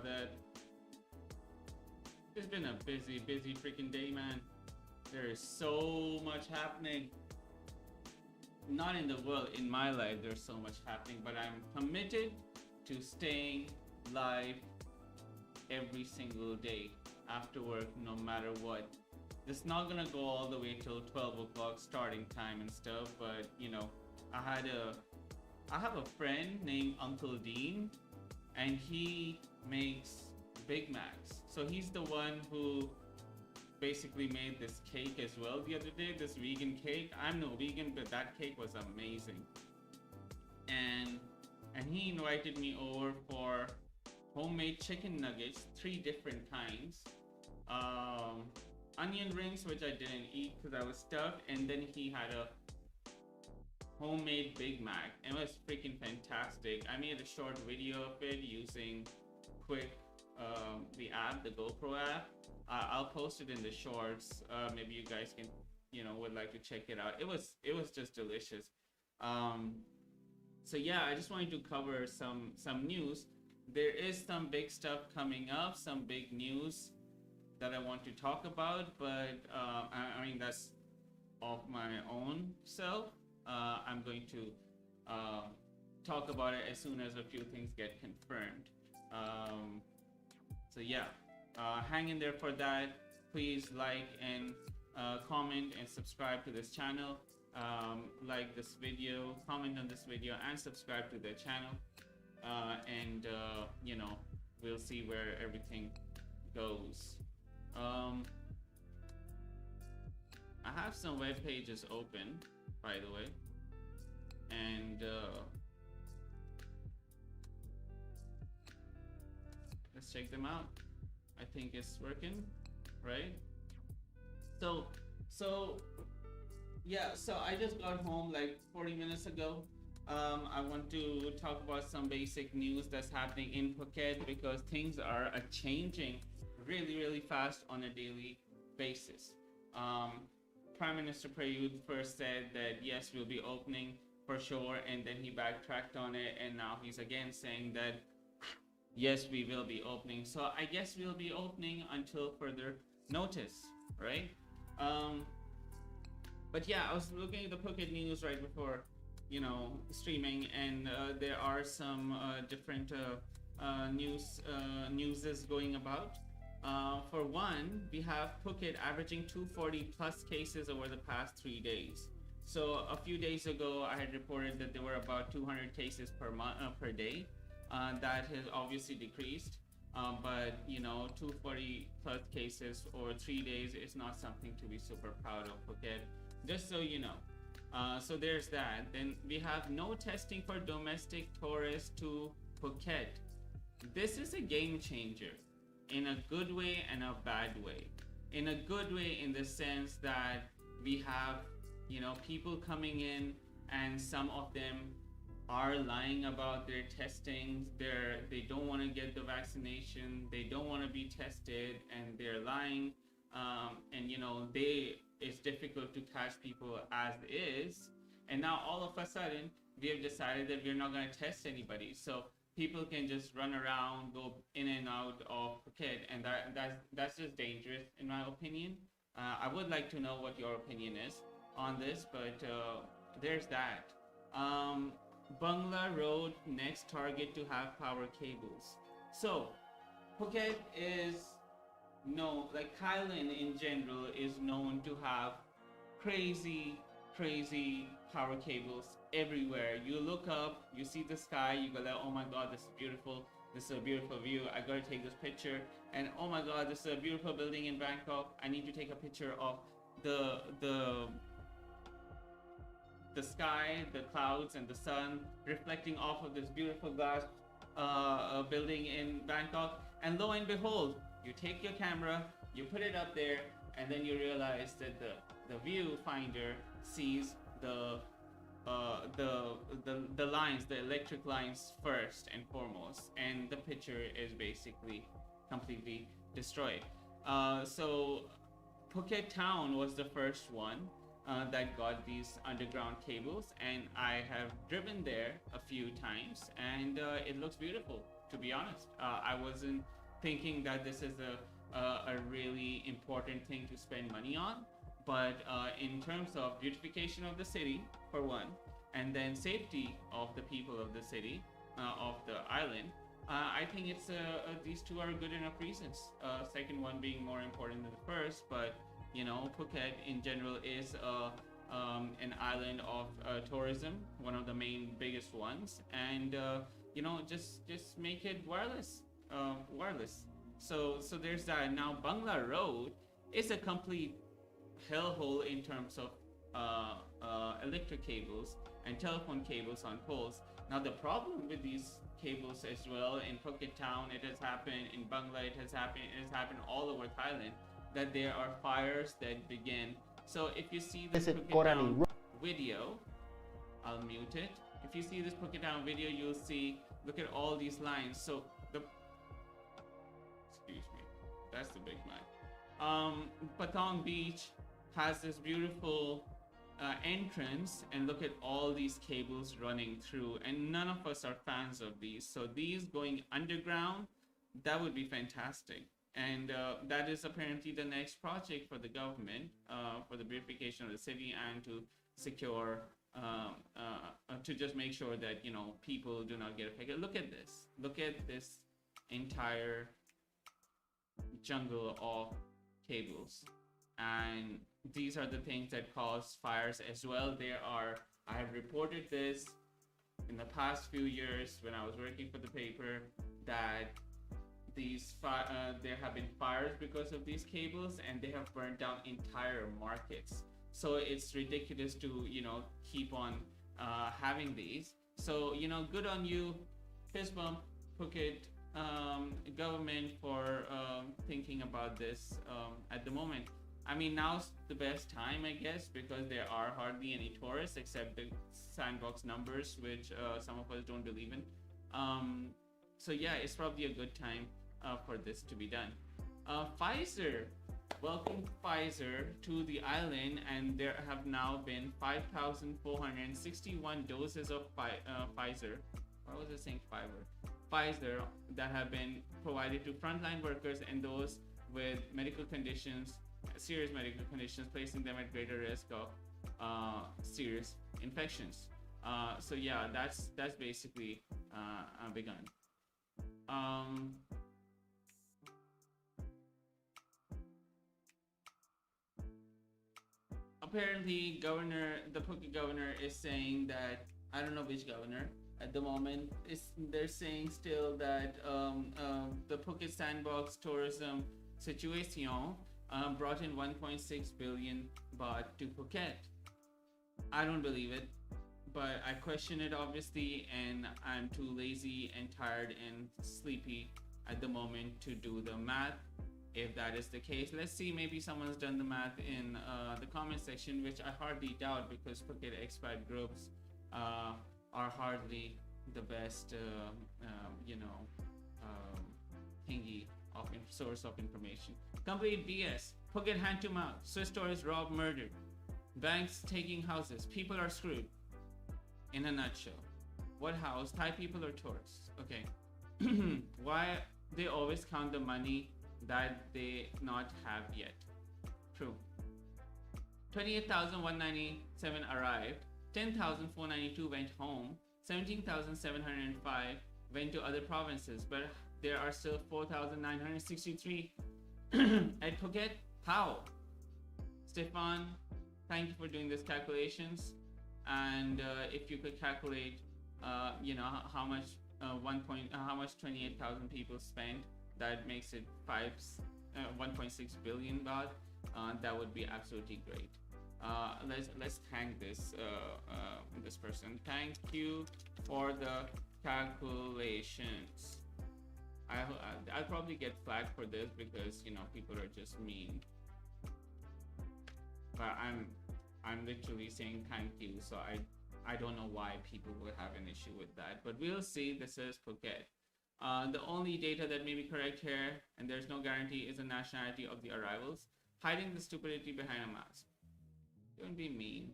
that. It's been a busy freaking day, man. There is so much happening. Not in the world, in my life, there's so much happening, but I'm committed to staying live every single day after work, no matter what. It's not gonna go all the way till 12 o'clock starting time and stuff, but you know, I have a friend named Uncle Dean, and he makes Big Macs. So he's the one who basically made this cake as well the other day, this vegan cake. I'm no vegan, but that cake was amazing. And he invited me over for homemade chicken nuggets, 3 different kinds. Onion rings, which I didn't eat because I was stuffed, and then he had a homemade Big Mac, and it was freaking fantastic. I made a short video of it using Quick, the app, the GoPro app. I'll post it in the shorts. Maybe you guys can, would like to check it out. It was just delicious. So yeah, I just wanted to cover some news. There is some big stuff coming up, some big news that I want to talk about, but I mean, that's of my own self. I'm going to talk about it as soon as a few things get confirmed. So yeah, hang in there for that. Please like and comment and subscribe to this channel. Like this video, comment on this video, and subscribe to the channel. And we'll see where everything goes. I have some web pages open, by the way, and let's check them out. I think it's working, right? So yeah, so I just got home like 40 minutes ago. I want to talk about some basic news that's happening in Phuket, because things are changing really fast on a daily basis. Prime Minister Prayut first said that yes, we'll be opening for sure, and then he backtracked on it, and now he's again saying that yes, we will be opening. So I guess we'll be opening until further notice, right? But yeah, I was looking at the Phuket news right before streaming, and there are some different newses going about. For one, we have Phuket averaging 240 plus cases over the past 3 days. So a few days ago, I had reported that there were about 200 cases per day. That has obviously decreased, but 240 plus cases over 3 days is not something to be super proud of, Phuket. Just so you know. So there's that. Then we have no testing for domestic tourists to Phuket. This is a game changer, in a good way and a bad way. In a good way, in the sense that we have people coming in, and some of them are lying about their testing. They don't want to get the vaccination, they don't want to be tested, and they're lying. And it's difficult to catch people as is. And now all of a sudden we have decided that we're not going to test anybody, so people can just run around, go in and out of Phuket, and that's just dangerous, in my opinion. I would like to know what your opinion is on this, but there's that. Bangla Road, next target to have power cables. So Phuket is like Thailand in general is known to have crazy power cables everywhere. You look up, you see the sky, you go like, oh my god, this is beautiful, this is a beautiful view, I gotta take this picture. And oh my god, this is a beautiful building in Bangkok, I need to take a picture of the sky, the clouds, and the sun reflecting off of this beautiful glass building in Bangkok. And lo and behold, you take your camera, you put it up there, and then you realize that the viewfinder sees the lines, the electric lines first and foremost, and the picture is basically completely destroyed. So Phuket Town was the first one that got these underground cables, and I have driven there a few times, and it looks beautiful. to be honest. I wasn't thinking that this is a really important thing to spend money on, but in terms of beautification of the city, for one, and then safety of the people of the city, of the island, I think it's these two are good enough reasons. Second one being more important than the first, but Phuket in general is an island of tourism, one of the main biggest ones, and just make it wireless. So there's that. Now Bangla Road is a complete hellhole in terms of electric cables and telephone cables on poles. Now the problem with these cables as well in Phuket Town, it has happened in Bangla, it has happened all over Thailand, that there are fires that begin. So if you see this Phuket Town video, I'll mute it. If you see this Phuket Town video, you'll see, look at all these lines. So excuse me, that's the big mic. Patong Beach has this beautiful entrance, and look at all these cables running through, and none of us are fans of these. So these going underground, that would be fantastic. And that is apparently the next project for the government, for the beautification of the city, and to secure, to just make sure that people do not get affected. Look at this. Look at this entire jungle of cables, and these are the things that cause fires as well. I have reported this in the past few years when I was working for the paper, that there have been fires because of these cables, and they have burned down entire markets. So it's ridiculous to keep on having these. So good on you, fist bump, Phuket government, for thinking about this at the moment. I mean, now's the best time, I guess, because there are hardly any tourists except the Sandbox numbers, which some of us don't believe in. So yeah, it's probably a good time for this to be done. Pfizer, welcome Pfizer to the island, and there have now been 5,461 doses of Pfizer. Why was I saying Pfizer that have been provided to frontline workers and those with medical conditions, serious medical conditions, placing them at greater risk of serious infections. So yeah, that's basically begun. Apparently, the Phuket governor is saying that, I don't know which governor at the moment, they're saying still that the Phuket Sandbox tourism situation brought in 1.6 billion baht to Phuket. I don't believe it, but I question it obviously, and I'm too lazy and tired and sleepy at the moment to do the math. If that is the case, let's see, maybe someone's done the math in the comment section, which I hardly doubt, because Phuket expat groups are hardly the best thingy of source of information. Complete BS. Phuket hand to mouth. Swiss tourists robbed, murdered. Banks taking houses. People are screwed. In a nutshell. What house? Thai people or tourists? Okay. Why they always count the money that they not have yet? True. 28,197 arrived. 10,492 went home. 17,705 went to other provinces, but there are still 4,963 at Phuket. How? Stefan, thank you for doing these calculations. And if you could calculate, how much 28,000 people spent, that makes it 1.6 billion baht. That would be absolutely great. Let's thank this person. Thank you for the calculations. I'll probably get flagged for this because people are just mean. But I'm literally saying thank you, so I don't know why people would have an issue with that. But we'll see. This is Phuket. The only data that may be correct here, and there's no guarantee, is the nationality of the arrivals. Hiding the stupidity behind a mask. Don't be mean.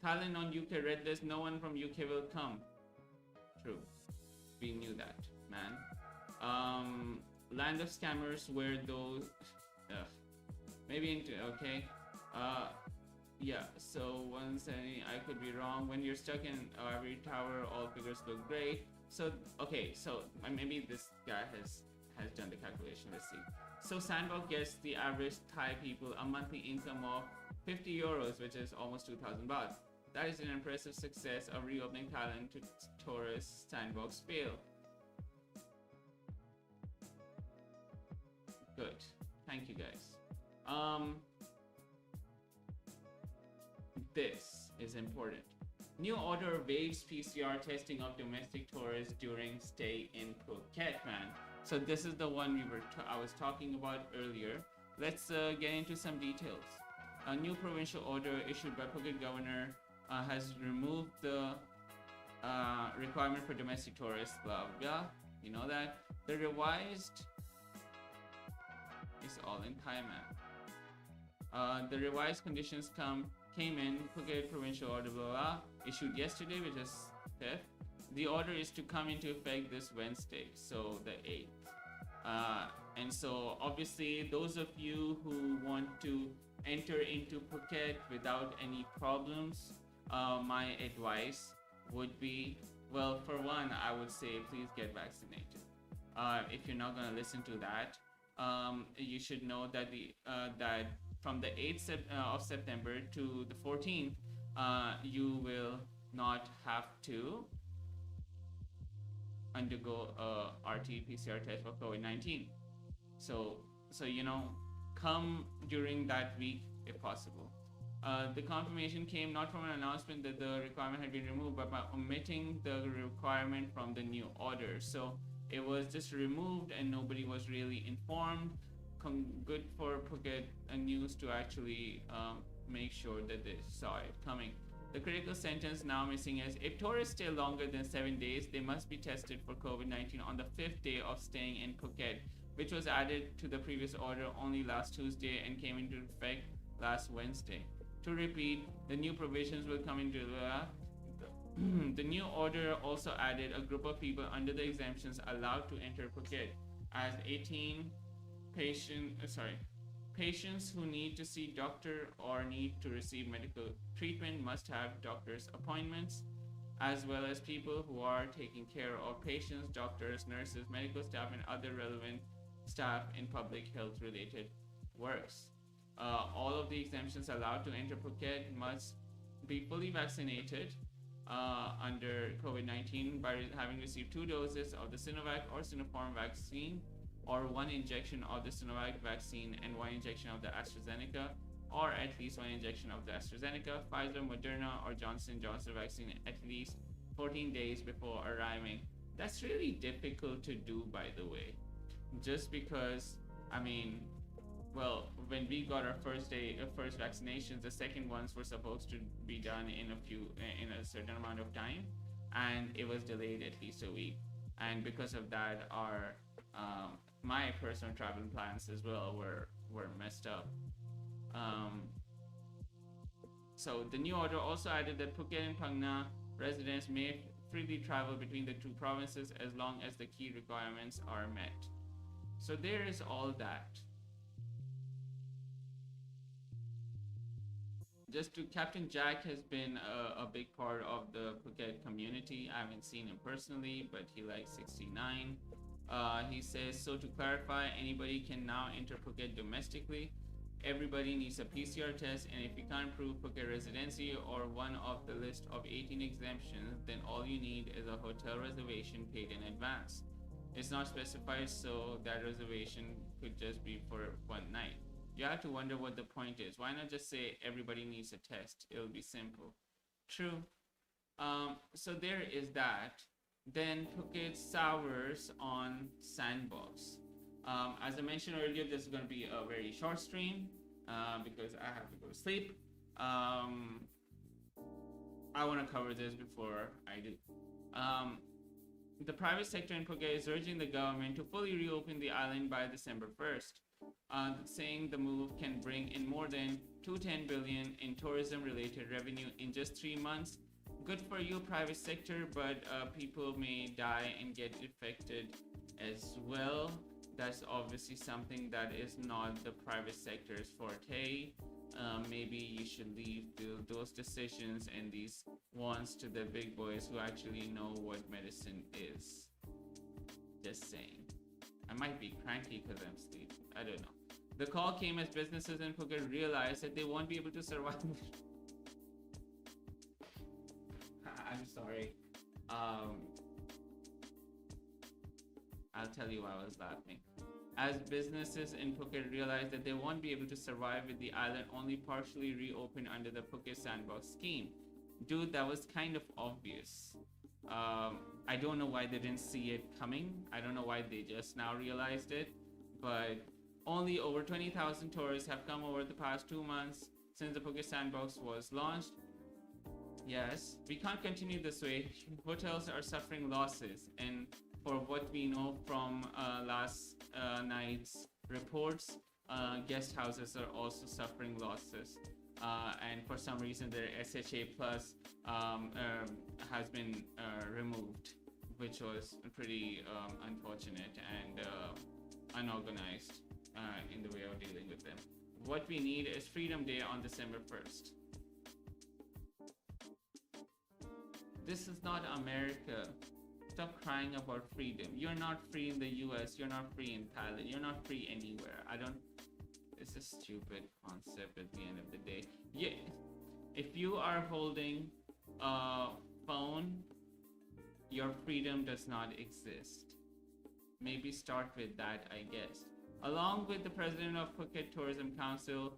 Thailand on UK red list. No one from UK will come. True. We knew that. man. Land of scammers where those maybe into okay. Uh, yeah. So 170. I could be wrong. When you're stuck in every tower, all figures look great. So okay. So maybe this guy has done the calculation. Let's see. So Sandbox gets the average Thai people a monthly income of 50 euros, which is almost 2,000 baht. That is an impressive success of reopening Thailand to tourist Sandbox fail. Good. Thank you guys. This is important. New order waives PCR testing of domestic tourists during stay in Phuket, man. So this is the one I was talking about earlier. Let's get into some details. A new provincial order issued by Phuket governor has removed the requirement for domestic tourists, blah blah. You know that the revised is all in Thai, man. The revised conditions came in Phuket provincial order blah, blah, issued yesterday, which is 5th. The order is to come into effect this Wednesday, so the 8th. And so obviously those of you who want to enter into Phuket without any problems, my advice would be, well, for one, I would say please get vaccinated. If you're not going to listen to that, you should know that that from the 8th of September to the 14th, you will not have to undergo a RT-PCR test for COVID-19. So come during that week if possible. The confirmation came not from an announcement that the requirement had been removed, but by omitting the requirement from the new order. So it was just removed and nobody was really informed. Good for Phuket News to actually make sure that they saw it coming. The critical sentence now missing is, if tourists stay longer than 7 days, they must be tested for COVID-19 on the 5th day of staying in Phuket, which was added to the previous order only last Tuesday and came into effect last Wednesday. To repeat, the new provisions will come into the new order also added a group of people under the exemptions allowed to enter Phuket as 18 patients who need to see doctor or need to receive medical treatment must have doctor's appointments, as well as people who are taking care of patients, doctors, nurses, medical staff, and other relevant staff in public health related works. All of the exemptions allowed to enter Phuket must be fully vaccinated under COVID-19 by having received 2 doses of the Sinovac or Sinopharm vaccine, or 1 injection of the Sinovac vaccine and 1 injection of the AstraZeneca, or at least 1 injection of the AstraZeneca, Pfizer, Moderna, or Johnson & Johnson vaccine at least 14 days before arriving. That's really difficult to do, by the way, just because, well, when we got our first vaccinations, the second ones were supposed to be done in a certain amount of time, and it was delayed at least a week. And because of that, our my personal travel plans as well were messed up. So the new order also added that Phuket and Phang Nga residents may freely travel between the 2 provinces as long as the key requirements are met. So there is all that. Captain Jack has been a big part of the Phuket community. I haven't seen him personally, but he likes 69. He says, so to clarify, anybody can now enter Phuket domestically. Everybody needs a PCR test, and if you can't prove Phuket residency or one of the list of 18 exemptions, then all you need is a hotel reservation paid in advance. It's not specified, so that reservation could just be for 1 night. You have to wonder what the point is. Why not just say everybody needs a test? It'll be simple. True. So there is that. Then Phuket sours on Sandbox. As I mentioned earlier, this is going to be a very short stream because I have to go to sleep. I want to cover this before I do. The private sector in Phuket is urging the government to fully reopen the island by December 1st, saying the move can bring in more than 210 billion in tourism-related revenue in just 3 months. good for you, private sector, but people may die and get infected as well. That's obviously something that is not the private sector's forte. Maybe you should leave those decisions and these ones to the big boys who actually know what medicine is. Just saying. I might be cranky because I'm sleeping. I don't know. The call came as businesses in Phuket realized that they won't be able to survive. I'm sorry. I'll tell you why I was laughing. As businesses in Phuket realized that they won't be able to survive with the island only partially reopened under the Phuket Sandbox scheme. Dude, that was kind of obvious. I don't know why they didn't see it coming. I don't know why they just now realized it. But only over 20,000 tourists have come over the past 2 months since the Phuket Sandbox was launched. Yes, we can't continue this way. Hotels are suffering losses, and for what we know from last night's reports, guest houses are also suffering losses. And for some reason, their SHA Plus has been removed, which was pretty unfortunate and unorganized in the way of dealing with them. What we need is Freedom Day on December 1st. This is not America. Stop crying about freedom. You're not free in the US. You're not free in Thailand. You're not free anywhere. It's a stupid concept at the end of the day. Yeah, if you are holding a phone, your freedom does not exist. Maybe start with that, I guess. Along with the president of Phuket Tourism Council,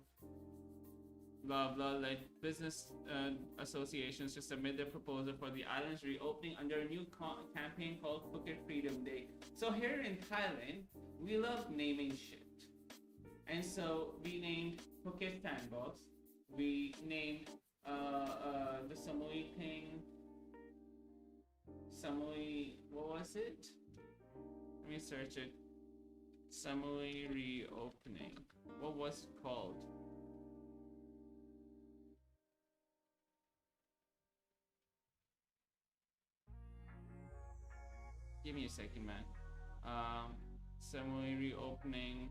blah blah, led business associations to submit their proposal for the island's reopening under a new campaign called Phuket Freedom Day. So here in Thailand, we love naming shit. And so we named Phuket Sandbox. We named the Samui thing. Samui, what was it? Let me search it. Samui reopening. What was it called? Give me a second, man. Samui reopening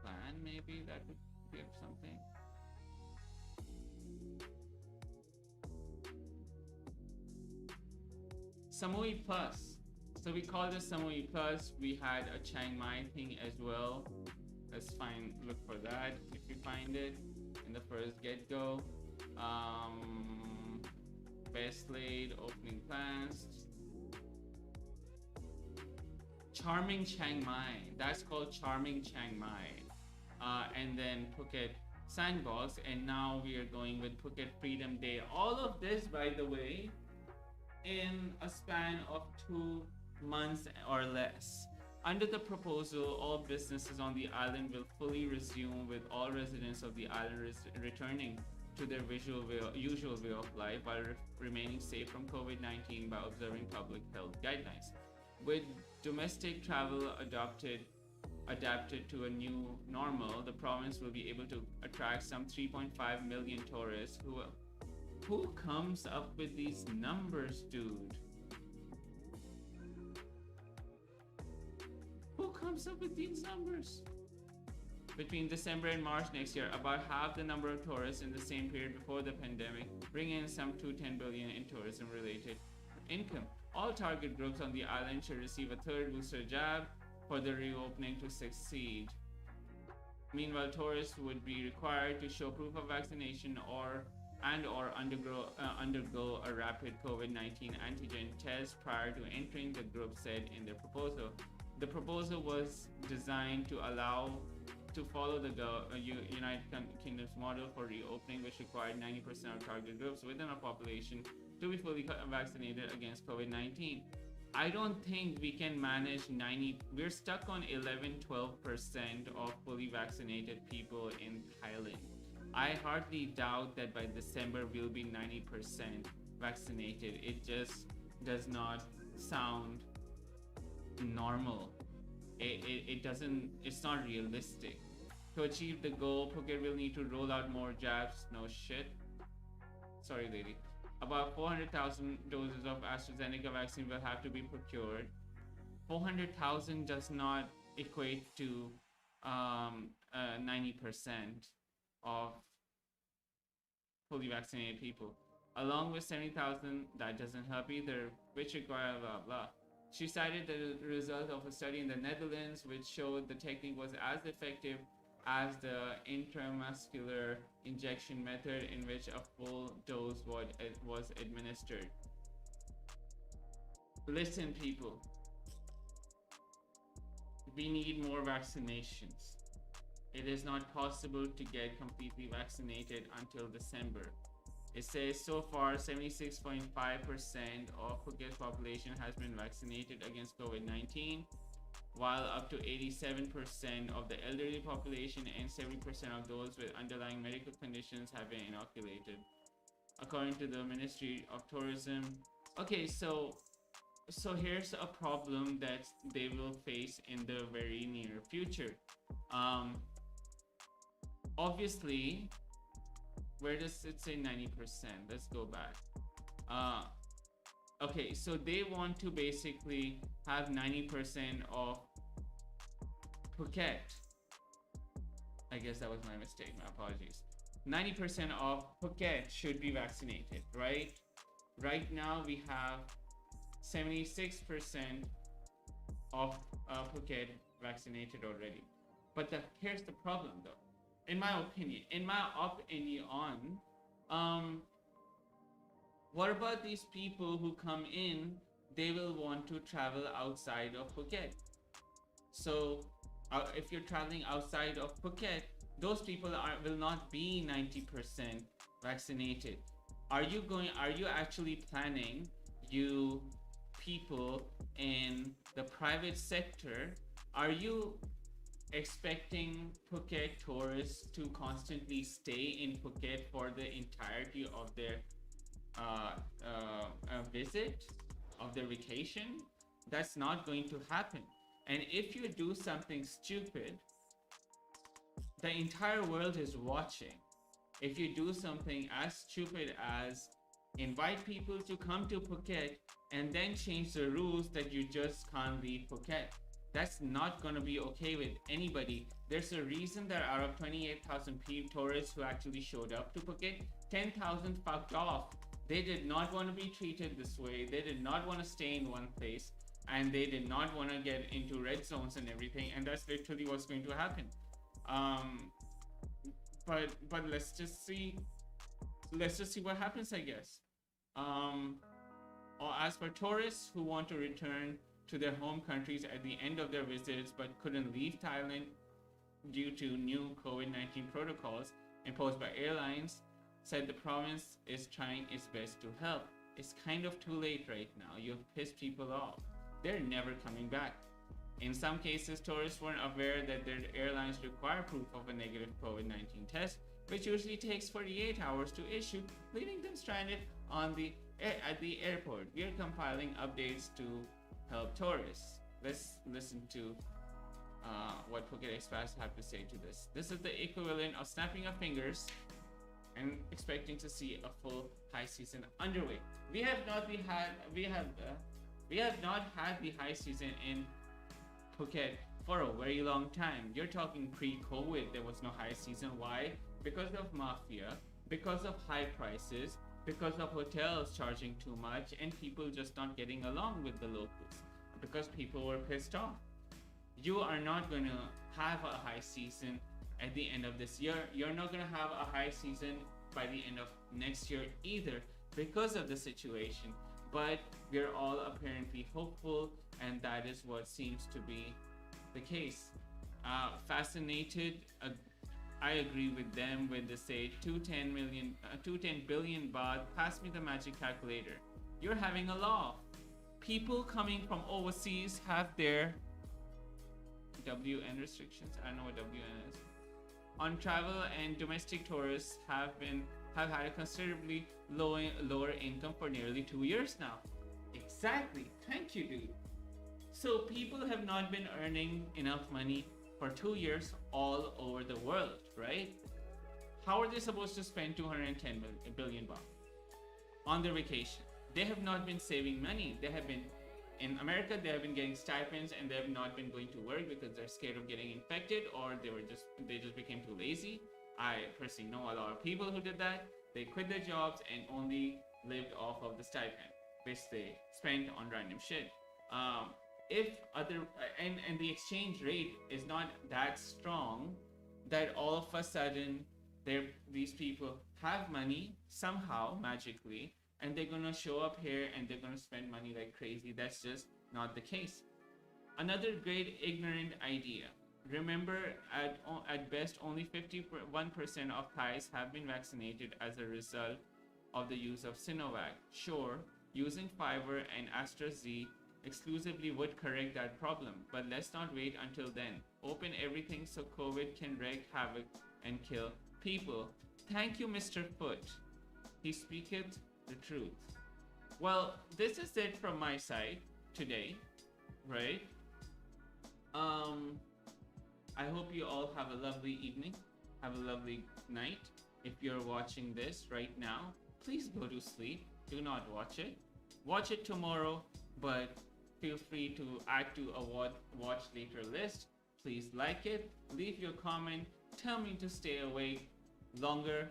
plan, maybe that would give something. Samui Plus. So we call this Samui Plus. We had a Chiang Mai thing as well. Let's look for that if you find it in the first get-go. Best laid opening plans. Charming Chiang Mai. That's called Charming Chiang Mai. And then Phuket Sandbox. And now we are going with Phuket Freedom Day. All of this, by the way, in a span of 2 months or less. Under the proposal, all businesses on the island will fully resume, with all residents of the island returning to their usual way of life while remaining safe from COVID-19 by observing public health guidelines. With domestic travel adapted to a new normal, the province will be able to attract some 3.5 million tourists. Who comes up with these numbers, dude? Who comes up with these numbers? Between December and March next year, about half the number of tourists in the same period before the pandemic, bringing in some 210 billion in tourism-related income. All target groups on the island should receive a third booster jab for the reopening to succeed. Meanwhile, tourists would be required to show proof of vaccination or undergo a rapid COVID-19 antigen test prior to entering, the group said in their proposal. The proposal was designed to follow the United Kingdom's model for reopening, which required 90% of target groups within a population to be fully vaccinated against COVID-19. I don't think we can manage 90. We're stuck on 11-12% of fully vaccinated people in Thailand. I hardly doubt that by December we'll be 90% vaccinated. It just does not sound normal. It doesn't, it's not realistic. To achieve the goal, Phuket will need to roll out more jabs. No shit. Sorry, lady. About 400,000 doses of AstraZeneca vaccine will have to be procured. 400,000 does not equate to 90% of fully vaccinated people. Along with 70,000, that doesn't help either, which require blah blah. She cited the result of a study in the Netherlands, which showed the technique was as effective as the intramuscular injection method, in which a full dose was administered. Listen, people, we need more vaccinations. It is not possible to get completely vaccinated until December. It says so far 76.5% of Phuket's population has been vaccinated against COVID-19, while up to 87% of the elderly population and 70% of those with underlying medical conditions have been inoculated, according to the Ministry of Tourism. Okay, so here's a problem that they will face in the very near future. Obviously, where does it say 90%? Let's go back. Okay, so they want to basically have 90% of Phuket. I guess that was my mistake, my apologies. 90% of Phuket should be vaccinated, right? Right now we have 76% of Phuket vaccinated already. But here's the problem though. In my opinion, what about these people who come in? They will want to travel outside of Phuket. So if you're traveling outside of Phuket, those people will not be 90% vaccinated. Are you actually planning, you people in the private sector, are you expecting Phuket tourists to constantly stay in Phuket for the entirety of their visit, of their vacation? That's not going to happen. And if you do something stupid, the entire world is watching. If you do something as stupid as invite people to come to Phuket and then change the rules that you just can't leave Phuket, that's not going to be okay with anybody. There's a reason that out of 28,000 tourists who actually showed up to Phuket, 10,000 fucked off. They did not want to be treated this way. They did not want to stay in one place, and they did not want to get into red zones and everything. And that's literally what's going to happen. But let's just see what happens, I guess. Or as for tourists who want to return to their home countries at the end of their visits but couldn't leave Thailand due to new COVID-19 protocols imposed by airlines, said the province is trying its best to help. It's kind of too late right now. You've pissed people off. They're never coming back. In some cases, tourists weren't aware that their airlines require proof of a negative COVID-19 test, which usually takes 48 hours to issue, leaving them stranded at the airport. We are compiling updates to help tourists. Let's listen to what Phuket expats have to say to this. This is the equivalent of snapping our fingers and expecting to see a full high season underway. We have not had the high season in Phuket for a very long time. You're talking pre-COVID, there was no high season. Why? Because of mafia, because of high prices, because of hotels charging too much, and people just not getting along with the locals, because people were pissed off. You are not going to have a high season at the end of this year. You're not going to have a high season by the end of next year either, because of the situation. But we're all apparently hopeful, and that is what seems to be the case. Fascinated, I agree with them when they say 210 billion baht. Pass me the magic calculator. You're having a law. People coming from overseas have their WN restrictions. I don't know what WN is. On travel, and domestic tourists have had a considerably lower income for nearly 2 years now. Exactly. Thank you, dude. So people have not been earning enough money for 2 years all over the world, right? How are they supposed to spend 210 billion baht on their vacation? They have not been saving money. They have been in America. They have been getting stipends, and they have not been going to work because they're scared of getting infected, or they just became too lazy. I personally know a lot of people who did that. They quit their jobs and only lived off of the stipend, which they spent on random shit. If other and the exchange rate is not that strong that all of a sudden these people have money somehow magically, and they're gonna show up here and they're gonna spend money like crazy. That's just not the case. Another great ignorant idea. Remember, at best, only 51% of Thais have been vaccinated as a result of the use of Sinovac. Sure, using Pfizer and AstraZeneca exclusively would correct that problem, but let's not wait until then. Open everything so COVID can wreak havoc and kill people. Thank you, Mr. Foot. He speaketh the truth. Well, this is it from my side today, right? I hope you all have a lovely evening, have a lovely night. If you're watching this right now, please go to sleep. Do not watch it. Watch it tomorrow, but feel free to add to a watch later list. Please like it, leave your comment, tell me to stay awake longer.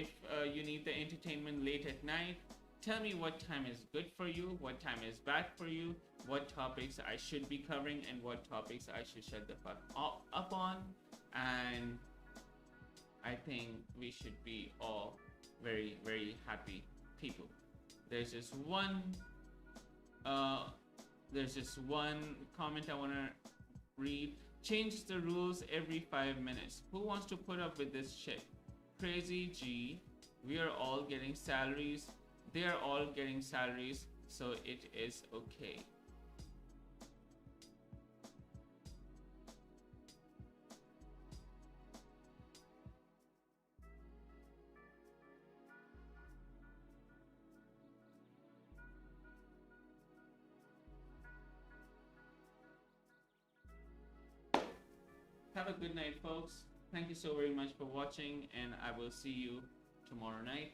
If you need the entertainment late at night, tell me what time is good for you, what time is bad for you, what topics I should be covering, and what topics I should shut the fuck up on. And I think we should be all very, very happy people. There's just one comment I want to read. Change the rules every 5 minutes. Who wants to put up with this shit? Crazy G. We are all getting salaries. They are all getting salaries, so it is okay. Have a good night, folks. Thank you so very much for watching, and I will see you tomorrow night.